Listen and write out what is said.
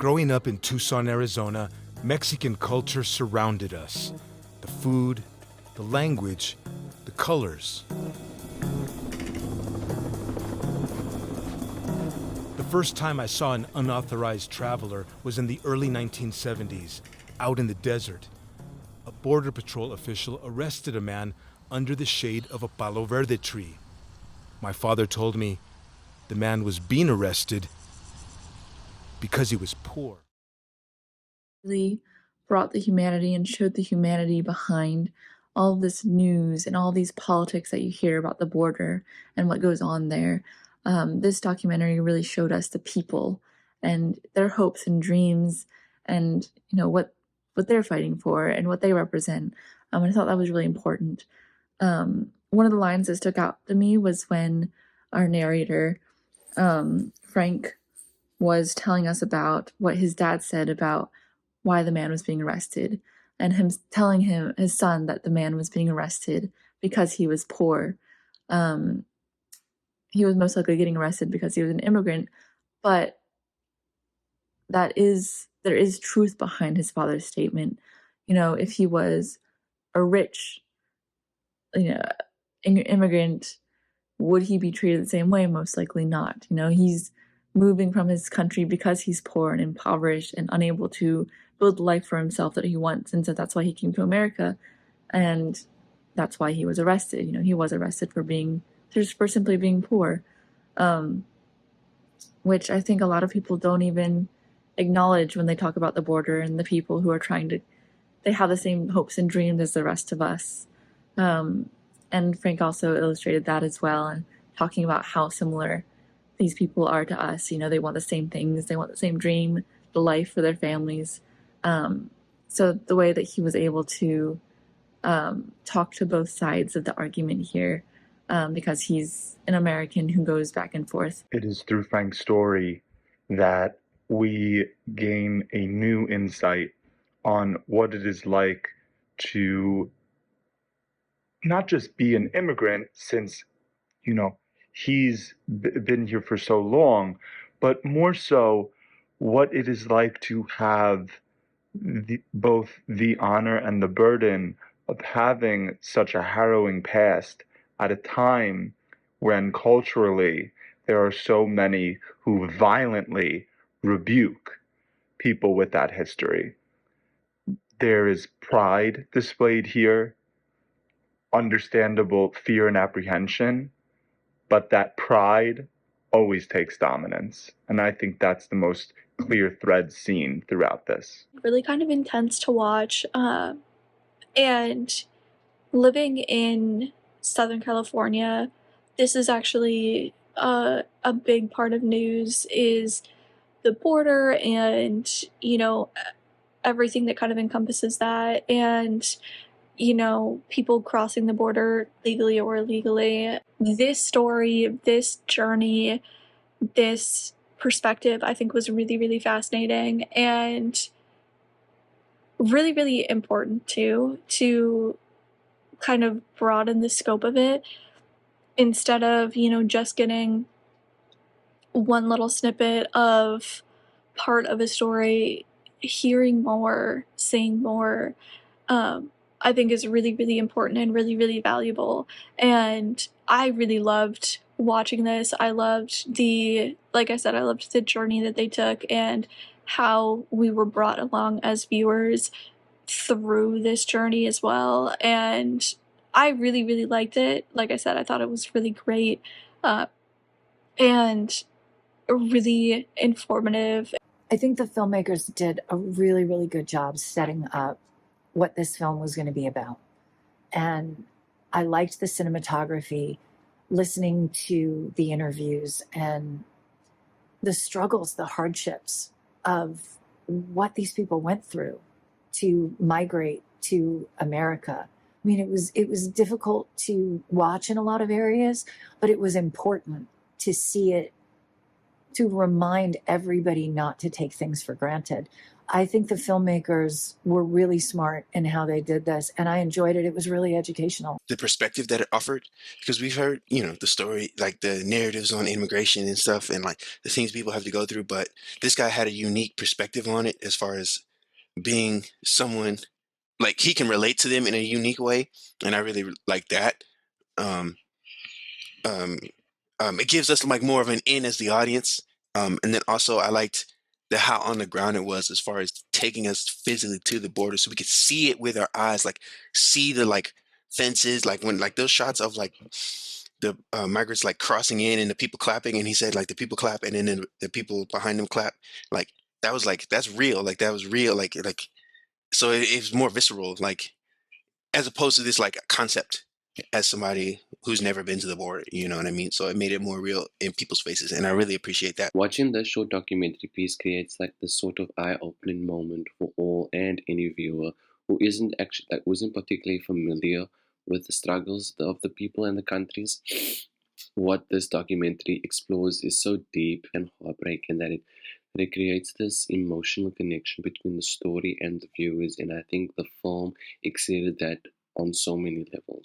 Growing up in Tucson, Arizona, Mexican culture surrounded us. The food, the language, the colors. The first time I saw an unauthorized traveler was in the early 1970s, out in the desert. A Border Patrol official arrested a man under the shade of a palo verde tree. My father told me the man was being arrested because he was poor. Really brought the humanity and showed the humanity behind all this news and all these politics that you hear about the border and what goes on there. This documentary really showed us the people and their hopes and dreams and what they're fighting for and what they represent. And I thought that was really important. One of the lines that stuck out to me was when our narrator, Frank, was telling us about what his dad said about why the man was being arrested, and him telling his son that the man was being arrested because he was poor. He was most likely getting arrested because he was an immigrant, but there is truth behind his father's statement. If he was a rich, immigrant, would he be treated the same way? Most likely not. He's moving from his country because he's poor and impoverished and unable to build the life for himself that he wants. And so that's why he came to America. And that's why he was arrested. He was arrested for simply being poor. Which I think a lot of people don't even acknowledge when they talk about the border and the people who are they have the same hopes and dreams as the rest of us. And Frank also illustrated that as well, and talking about how similar these people are to us. They want the same things, they want the same dream, the life for their families. So the way that he was able to talk to both sides of the argument here, because he's an American who goes back and forth. It is through Frank's story that we gain a new insight on what it is like to not just be an immigrant, since, he's been here for so long, but more so what it is like to have both the honor and the burden of having such a harrowing past at a time when culturally there are so many who violently rebuke people with that history. There is pride displayed here, understandable fear and apprehension, but that pride always takes dominance. And I think that's the most clear thread seen throughout this. Really kind of intense to watch. And living in Southern California, this is actually a big part of news, is the border and, everything that kind of encompasses that. And people crossing the border legally or illegally. This story, this journey, this perspective, I think was really, really fascinating and really, really important too, to kind of broaden the scope of it instead of, just getting one little snippet of part of a story. Hearing more, seeing more, I think is really, really important and really, really valuable. And I really loved watching this. I loved like I said, I loved the journey that they took and how we were brought along as viewers through this journey as well. And I really, really liked it. Like I said, I thought it was really great and really informative. I think the filmmakers did a really, really good job setting up what this film was going to be about. And I liked the cinematography, listening to the interviews and the struggles, the hardships of what these people went through to migrate to America. I mean, it was difficult to watch in a lot of areas, but it was important to see it, to remind everybody not to take things for granted. I think the filmmakers were really smart in how they did this, and I enjoyed it. It was really educational. The perspective that it offered, because we've heard, the story, like the narratives on immigration and stuff, and like the things people have to go through, but this guy had a unique perspective on it as far as being someone, like he can relate to them in a unique way, and I really like that. Um, um, it gives us like more of an in as the audience, and then also I liked the how on the ground it was as far as taking us physically to the border so we could see it with our eyes, like see the like fences, like when like those shots of like the migrants like crossing in and the people clapping, and he said like the people clap and then the people behind them clap, like that was like that's real, like that was real, like so it's more visceral, like as opposed to this like concept as somebody who's never been to the border, you know what I mean? So it made it more real in people's faces, and I really appreciate that. Watching this short documentary piece creates like this sort of eye-opening moment for all and any viewer who isn't actually like wasn't particularly familiar with the struggles of the people and the countries. What this documentary explores is so deep and heartbreaking that it creates this emotional connection between the story and the viewers, and I think the film exceeded that on so many levels.